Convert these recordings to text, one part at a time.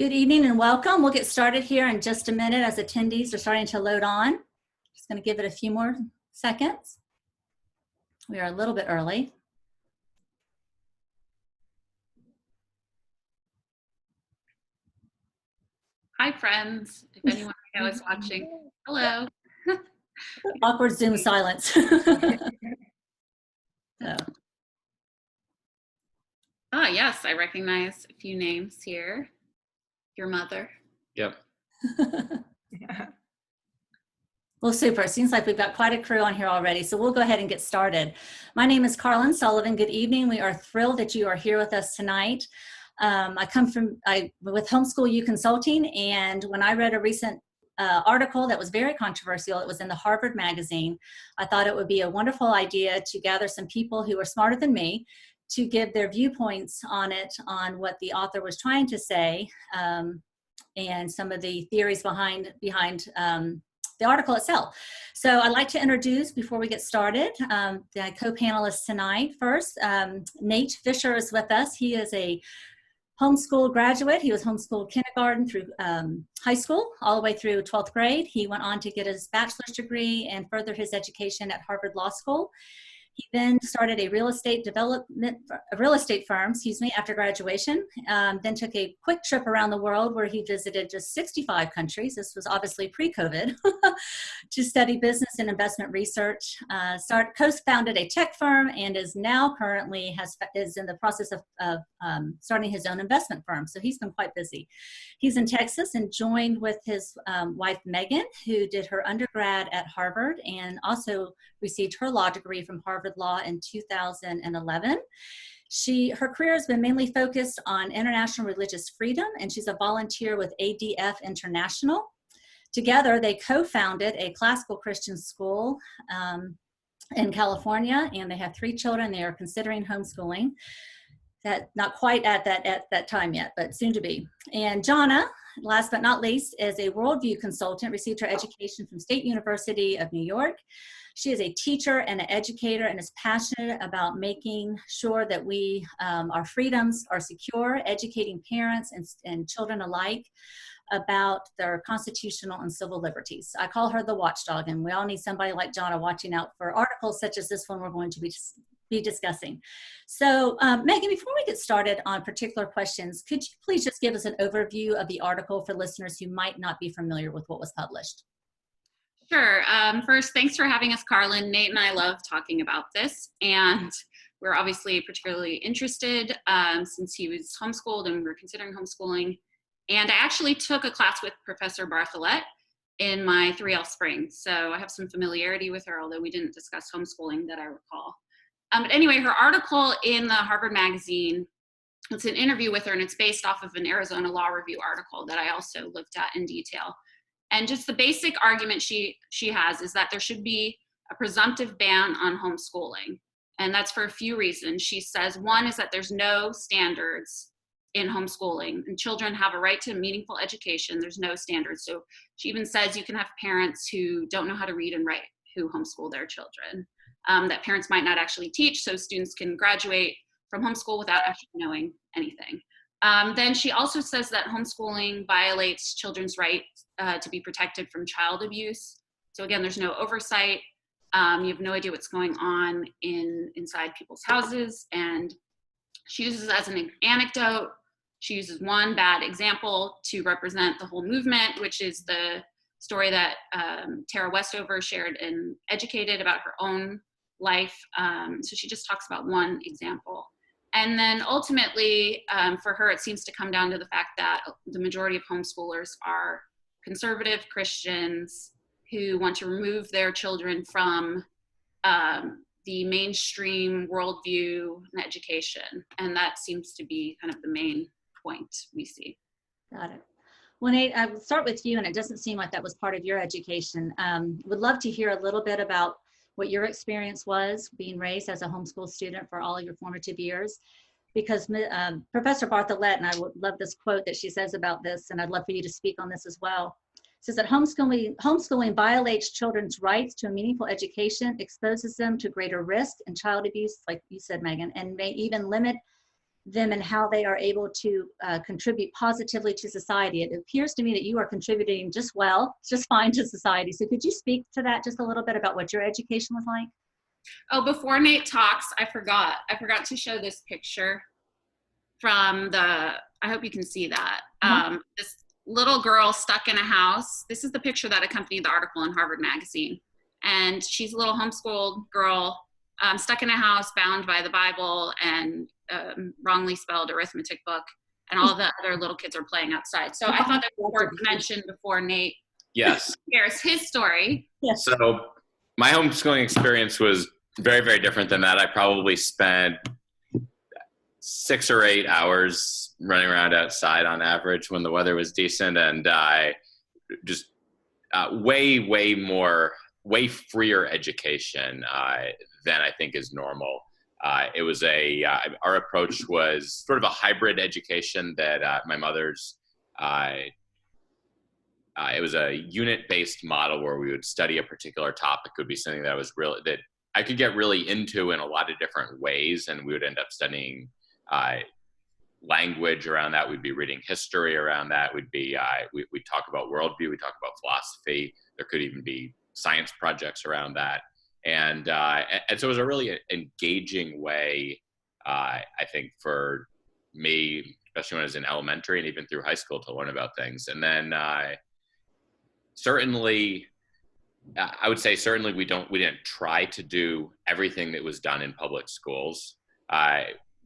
Good evening and welcome. We'll get started here in just a minute as attendees are starting to load on. Just going to give it a few more seconds. We are a little bit early. Hi, friends. If anyone I know is watching, hello. Awkward Zoom silence. So. Ah, yes, I recognize a few names here. Your mother. Yep. Well, super. It seems like we've got quite a crew on here already, so we'll go ahead and get started. My name is Carlin Sullivan. Good evening. We are thrilled that you are here with us tonight. I come with Homeschool U Consulting, and when I read a recent article that was very controversial, it was in the Harvard magazine, I thought it would be a wonderful idea to gather some people who are smarter than me to give their viewpoints on it, on what the author was trying to say, and some of the theories behind the article itself. So I'd like to introduce, before we get started, the co-panelists tonight. First, Nate Fisher is with us. He is a homeschool graduate. He was homeschooled kindergarten through high school, all the way through 12th grade. He went on to get his bachelor's degree and further his education at Harvard Law School. He then started a real estate firm, after graduation. Then took a quick trip around the world where he visited just 65 countries. This was obviously pre-COVID, to study business and investment research. Co-founded a tech firm and is now currently is in the process of starting his own investment firm. So he's been quite busy. He's in Texas and joined with his wife Megan, who did her undergrad at Harvard and also received her law degree from Harvard Law in 2011. Her career has been mainly focused on international religious freedom, and she's a volunteer with ADF International. Together, they co-founded a classical Christian school in California, and they have 3 children. They are considering homeschooling. That not quite at that time yet, but soon to be. And Jonna, last but not least, is a worldview consultant, received her education from State University of New York. She is a teacher and an educator and is passionate about making sure that our freedoms are secure, educating parents and children alike about their constitutional and civil liberties. I call her the watchdog, and we all need somebody like Jonna watching out for articles such as this one we're going to be discussing. So Megan, before we get started on particular questions, could you please just give us an overview of the article for listeners who might not be familiar with what was published? Sure. First, thanks for having us, Carlin. Nate and I love talking about this, and we're obviously particularly interested since he was homeschooled and we're considering homeschooling. And I actually took a class with Professor Bartholet in my 3L spring, so I have some familiarity with her, although we didn't discuss homeschooling that I recall. But anyway, her article in the Harvard magazine, it's an interview with her, and it's based off of an Arizona Law Review article that I also looked at in detail. And just the basic argument she has is that there should be a presumptive ban on homeschooling. And that's for a few reasons. She says, one is that there's no standards in homeschooling, and children have a right to meaningful education. There's no standards. So she even says you can have parents who don't know how to read and write who homeschool their children, that parents might not actually teach, so students can graduate from homeschool without actually knowing anything. Then she also says that homeschooling violates children's right to be protected from child abuse. So again, there's no oversight. You have no idea what's going on inside people's houses. And she uses as an anecdote, she uses one bad example to represent the whole movement, which is the story that Tara Westover shared in Educated about her own life. So she just talks about one example. And then ultimately, for her, it seems to come down to the fact that the majority of homeschoolers are conservative Christians who want to remove their children from the mainstream worldview and education. And that seems to be kind of the main point we see. Got it. Well, Nate, I will start with you, and it doesn't seem like that was part of your education. Would love to hear a little bit about what your experience was being raised as a homeschool student for all of your formative years, because Professor Bartholet, and I would love this quote that she says about this, and I'd love for you to speak on this as well, says that homeschooling violates children's rights to a meaningful education, exposes them to greater risk and child abuse, like you said, Megan, and may even limit them and how they are able to contribute positively to society. It appears to me that you are contributing just fine to society. So could you speak to that just a little bit about what your education was like? Oh, before Nate talks, I forgot to show this picture from I hope you can see that. This little girl stuck in a house. This is the picture that accompanied the article in Harvard Magazine. And she's a little homeschooled girl stuck in a house, bound by the Bible and wrongly spelled arithmetic book. And all the other little kids are playing outside. So I thought that was important to mention before Nate shares his story. Yes. So my homeschooling experience was very, very different than that. I probably spent 6 or 8 hours running around outside on average when the weather was decent, and I just way freer education than I think is normal. It was our approach was sort of a hybrid education that my mother's. It was a unit-based model where we would study a particular topic. It would be something that I could get really into in a lot of different ways, and we would end up studying language around that. We'd be reading history around that. We'd talk about worldview. We talk about philosophy. There could even be science projects around that. And so it was a really engaging way, I think, for me, especially when I was in elementary and even through high school, to learn about things. And then certainly, I would say certainly we didn't try to do everything that was done in public schools.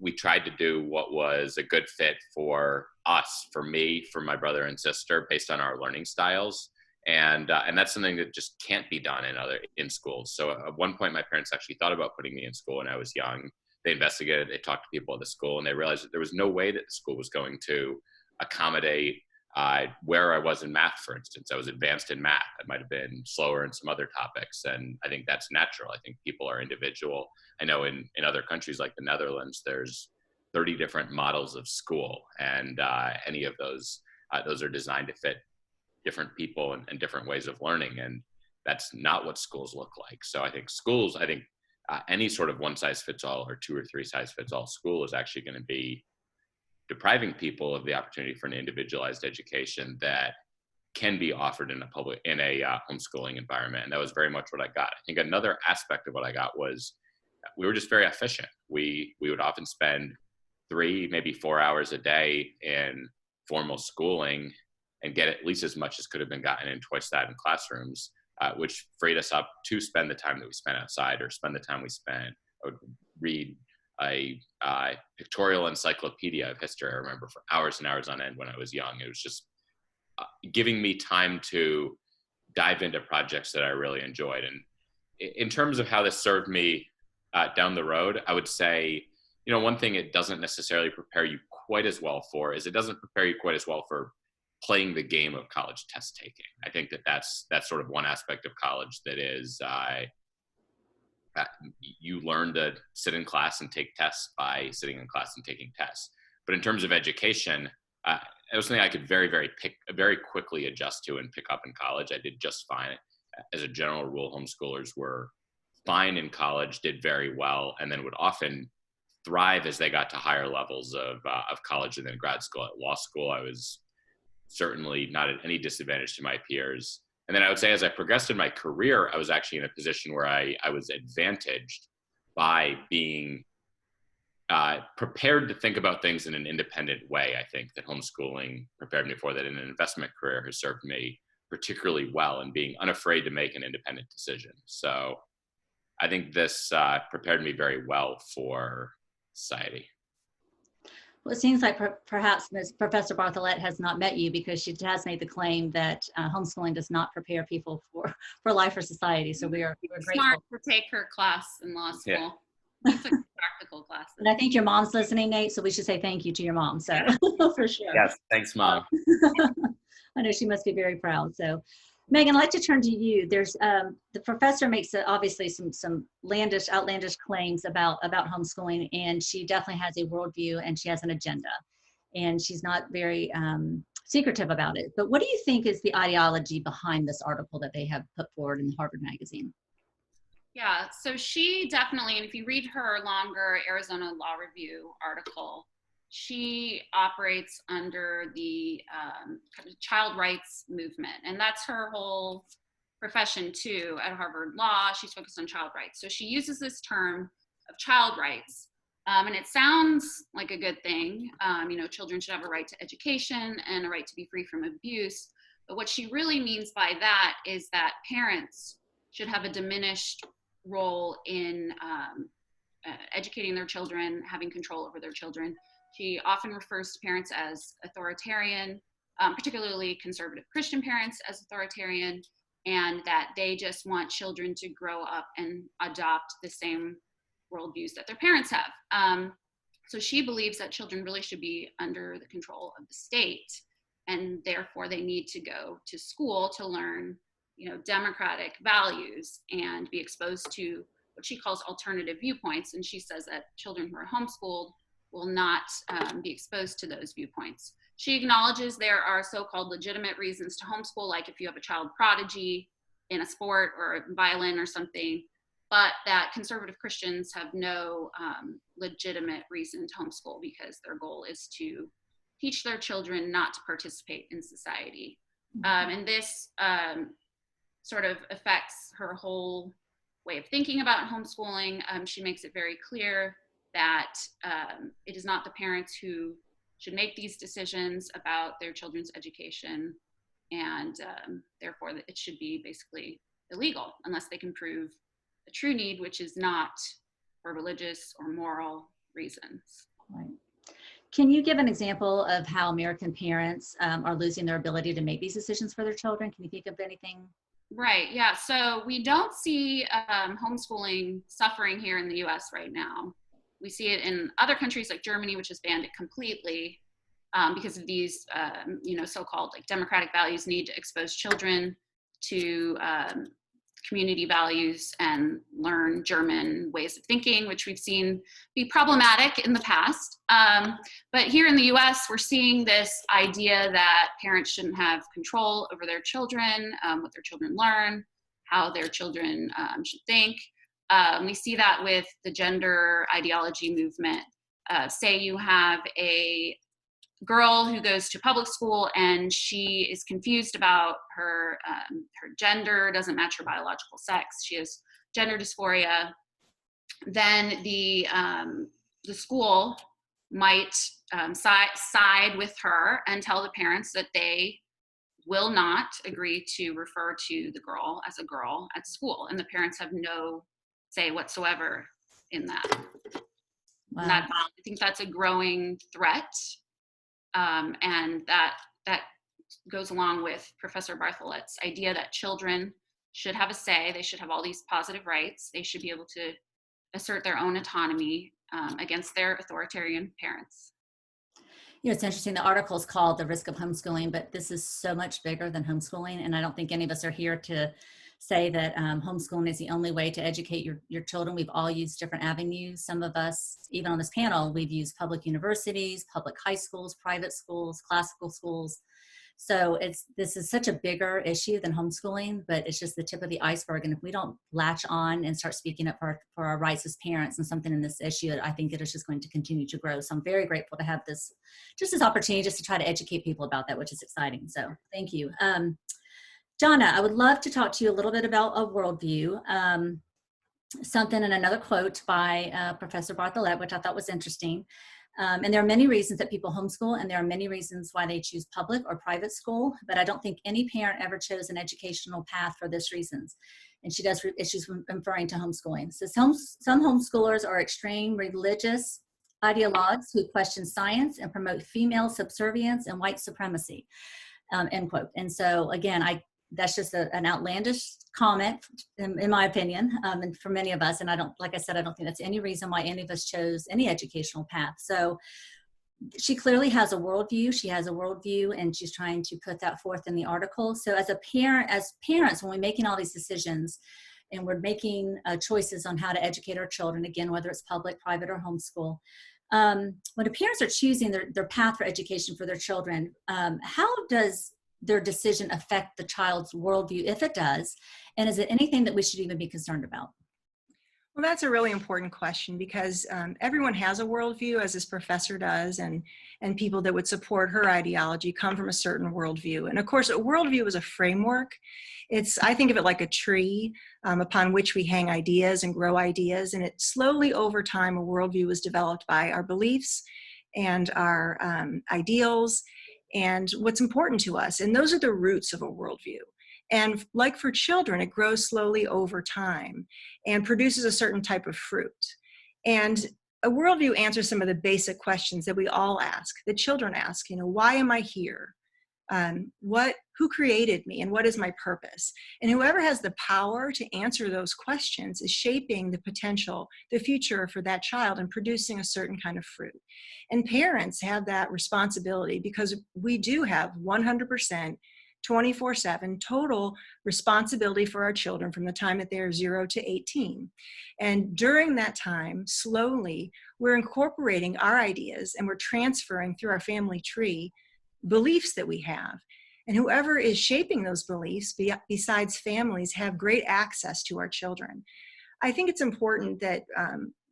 We tried to do what was a good fit for us, for me, for my brother and sister, based on our learning styles. And that's something that just can't be done in schools. So at one point, my parents actually thought about putting me in school when I was young. They investigated, they talked to people at the school, and they realized that there was no way that the school was going to accommodate where I was in math, for instance. I was advanced in math. I might have been slower in some other topics. And I think that's natural. I think people are individual. I know in other countries like the Netherlands, there's 30 different models of school. And any of those are designed to fit different people and different ways of learning. And that's not what schools look like. So I think any sort of one size fits all or 2 or 3 size fits all school is actually going to be depriving people of the opportunity for an individualized education that can be offered in a homeschooling environment. And that was very much what I got. I think another aspect of what I got was we were just very efficient. We would often spend 3, maybe 4 hours a day in formal schooling and get at least as much as could have been gotten in twice that in classrooms, which freed us up to spend the time that we spent outside, or spend the time we spent. I would read a pictorial encyclopedia of history, I remember, for hours and hours on end when I was young. It was just giving me time to dive into projects that I really enjoyed. And in terms of how this served me down the road, I would say, one thing it doesn't necessarily prepare you quite as well for is it doesn't prepare you quite as well for playing the game of college test taking. I think that's sort of one aspect of college that is you learn to sit in class and take tests by sitting in class and taking tests. But in terms of education, it was something I could very quickly adjust to and pick up in college. I did just fine. As a general rule, homeschoolers were fine in college, did very well, and then would often thrive as they got to higher levels of college and then grad school. At law school, I was certainly not at any disadvantage to my peers. And then I would say as I progressed in my career, I was actually in a position where I was advantaged by being prepared to think about things in an independent way. I think that homeschooling prepared me for that, and an investment career has served me particularly well in being unafraid to make an independent decision. So I think this prepared me very well for society. Well, it seems like perhaps Ms. Professor Bartholet has not met you, because she has made the claim that homeschooling does not prepare people for life or society. So we're grateful. Smart to take her class in law school. Yeah. It's a practical class. And I think your mom's listening, Nate, so we should say thank you to your mom. So for sure. Yes, thanks, Mom. I know she must be very proud. So Megan, I'd like to turn to you. There's the professor makes obviously some outlandish claims about homeschooling, and she definitely has a worldview and she has an agenda, and she's not very secretive about it. But what do you think is the ideology behind this article that they have put forward in the Harvard Magazine? Yeah, so she definitely, and if you read her longer Arizona Law Review article, she operates under the kind of child rights movement, and that's her whole profession too. At Harvard Law, she's focused on child rights. So she uses this term of child rights, and it sounds like a good thing. Children should have a right to education and a right to be free from abuse. But what she really means by that is that parents should have a diminished role in educating their children, having control over their children. She often refers to parents as authoritarian, particularly conservative Christian parents as authoritarian, and that they just want children to grow up and adopt the same worldviews that their parents have. So she believes that children really should be under the control of the state, and therefore they need to go to school to learn, democratic values and be exposed to what she calls alternative viewpoints. And she says that children who are homeschooled will not be exposed to those viewpoints. She acknowledges there are so-called legitimate reasons to homeschool, like if you have a child prodigy in a sport or a violin or something, but that conservative Christians have no legitimate reason to homeschool because their goal is to teach their children not to participate in society. And this sort of affects her whole way of thinking about homeschooling. She makes it very clear that it is not the parents who should make these decisions about their children's education, and therefore it should be basically illegal unless they can prove a true need, which is not for religious or moral reasons. Right. Can you give an example of how American parents are losing their ability to make these decisions for their children? Can you think of anything? Right, yeah, so we don't see homeschooling suffering here in the US right now. We see it in other countries like Germany, which has banned it completely because of these, so-called like democratic values, need to expose children to community values and learn German ways of thinking, which we've seen be problematic in the past. But here in the US, we're seeing this idea that parents shouldn't have control over their children, what their children learn, how their children should think. We see that with the gender ideology movement. Say you have a girl who goes to public school and she is confused about her gender, doesn't match her biological sex, she has gender dysphoria, then the school might side with her and tell the parents that they will not agree to refer to the girl as a girl at school, and the parents have no say whatsoever in that. Wow. And I think that's a growing threat. And that goes along with Professor Bartholet's idea that children should have a say, they should have all these positive rights, they should be able to assert their own autonomy against their authoritarian parents. It's interesting, the article is called The Risk of Homeschooling, but this is so much bigger than homeschooling, and I don't think any of us are here to say that homeschooling is the only way to educate your children. We've all used different avenues. Some of us, even on this panel, we've used public universities, public high schools, private schools, classical schools. So this is such a bigger issue than homeschooling, but it's just the tip of the iceberg. And if we don't latch on and start speaking up for our rights as parents and something in this issue, I think it is just going to continue to grow. So I'm very grateful to have this opportunity just to try to educate people about that, which is exciting. So thank you. Jonna, I would love to talk to you a little bit about a worldview, something in another quote by Professor Bartholet, which I thought was interesting. And there are many reasons that people homeschool, and there are many reasons why they choose public or private school, but I don't think any parent ever chose an educational path for those reasons. And she's referring to homeschooling. So some homeschoolers are extreme religious ideologues who question science and promote female subservience and white supremacy, end quote. And so again, that's just an outlandish comment, in my opinion, and for many of us. And I don't think that's any reason why any of us chose any educational path. So she clearly has a worldview. She has a worldview, and she's trying to put that forth in the article. So as parents, when we're making all these decisions and we're making choices on how to educate our children, again, whether it's public, private, or homeschool, when the parents are choosing their path for education for their children, how does their decision affect the child's worldview, if it does? And is it anything that we should even be concerned about? Well, that's a really important question because everyone has a worldview, as this professor does, and people that would support her ideology come from a certain worldview. And of course, a worldview is a framework. I think of it like a tree upon which we hang ideas and grow ideas. And it slowly over time, a worldview is developed by our beliefs and our ideals and what's important to us. And those are the roots of a worldview. And like for children, it grows slowly over time and produces a certain type of fruit. And a worldview answers some of the basic questions that we all ask, that children ask, why am I here? Who created me and what is my purpose? And whoever has the power to answer those questions is shaping the potential, the future for that child and producing a certain kind of fruit. And parents have that responsibility because we do have 100% 24/7 total responsibility for our children from the time that they're 0 to 18. And during that time, slowly, we're incorporating our ideas and we're transferring through our family tree beliefs that we have. And whoever is shaping those beliefs, besides families, have great access to our children. I think it's important that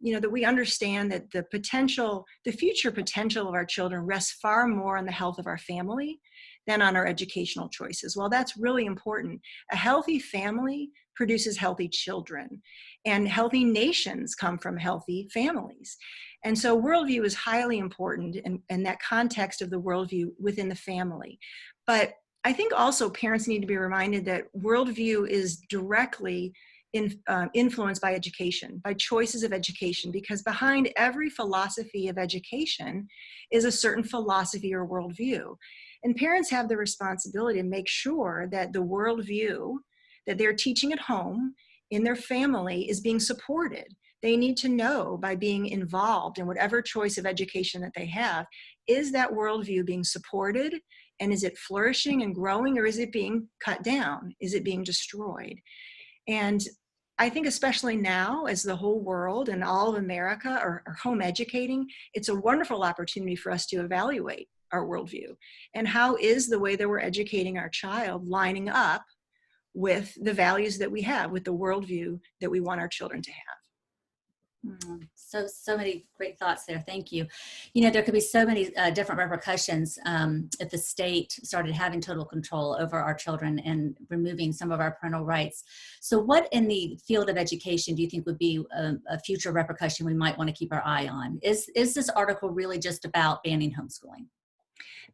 that we understand that the future potential of our children rests far more on the health of our family than on our educational choices. Well, that's really important. A healthy family produces healthy children, and healthy nations come from healthy families. And so worldview is highly important in that context of the worldview within the family. But I think also parents need to be reminded that worldview is directly influenced by education, by choices of education, because behind every philosophy of education is a certain philosophy or worldview. And parents have the responsibility to make sure that the worldview that they're teaching at home in their family is being supported. They need to know by being involved in whatever choice of education that they have, is that worldview being supported? And is it flourishing and growing, or is it being cut down? Is it being destroyed? And I think especially now, as the whole world and all of America are home educating, it's a wonderful opportunity for us to evaluate our worldview. And how is the way that we're educating our child lining up with the values that we have, with the worldview that we want our children to have? So many great thoughts there. Thank you. There could be so many different repercussions if the state started having total control over our children and removing some of our parental rights. So what in the field of education do you think would be a future repercussion we might want to keep our eye on? Is this article really just about banning homeschooling?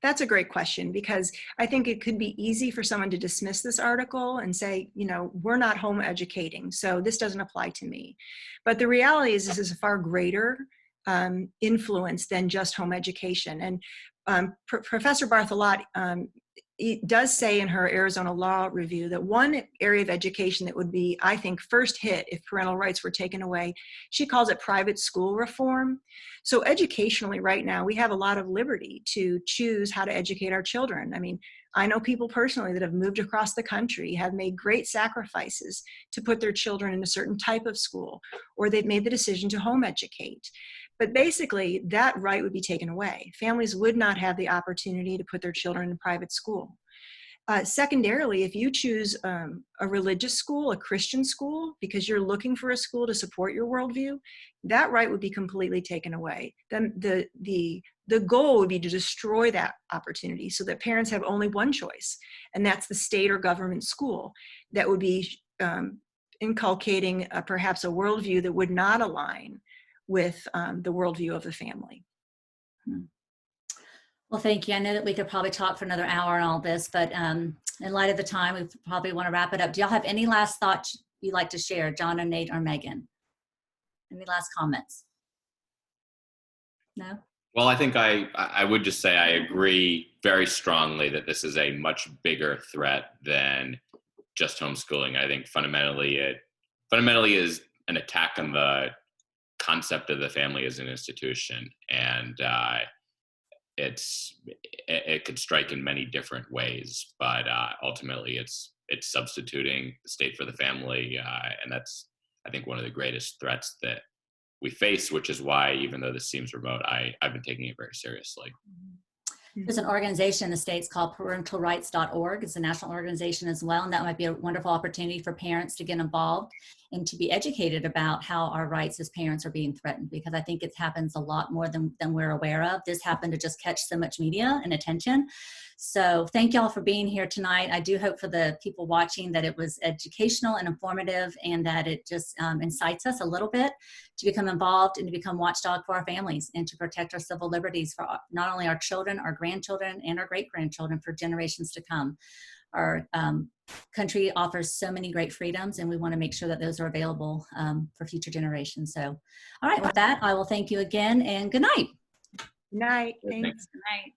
That's a great question, because I think it could be easy for someone to dismiss this article and say, we're not home educating, so this doesn't apply to me. But the reality is this is a far greater influence than just home education. And Professor Bartholot does say in her Arizona Law Review that one area of education that would be, I think, first hit if parental rights were taken away, she calls it private school reform. So educationally right now, we have a lot of liberty to choose how to educate our children. I mean, I know people personally that have moved across the country, have made great sacrifices to put their children in a certain type of school, or they've made the decision to home educate. But basically, that right would be taken away. Families would not have the opportunity to put their children in private school. Secondarily, if you choose a religious school, a Christian school, because you're looking for a school to support your worldview, that right would be completely taken away. Then the goal would be to destroy that opportunity so that parents have only one choice, and that's the state or government school that would be inculcating perhaps a worldview that would not align with the worldview of the family. Well, thank you. I know that we could probably talk for another hour on all this, but in light of the time, we probably want to wrap it up. Do y'all have any last thoughts you'd like to share, John or Nate or Megan? Any last comments? No? Well, I think I would just say I agree very strongly that this is a much bigger threat than just homeschooling. I think fundamentally is an attack on the concept of the family as an institution, and it could strike in many different ways, but ultimately it's substituting the state for the family, and that's, I think, one of the greatest threats that we face, which is why, even though this seems remote, I've been taking it very seriously. There's an organization in the States called parentalrights.org. It's a national organization as well, and that might be a wonderful opportunity for parents to get involved and to be educated about how our rights as parents are being threatened, because I think it happens a lot more than we're aware of. This happened to just catch so much media and attention. So thank y'all for being here tonight. I do hope for the people watching that it was educational and informative, and that it just incites us a little bit to become involved and to become watchdog for our families and to protect our civil liberties for not only our children, our grandchildren, and our great-grandchildren for generations to come. Our country offers so many great freedoms, and we want to make sure that those are available for future generations. So, all right, with that, I will thank you again, and good night. Good night. Thanks. Thanks. Good night.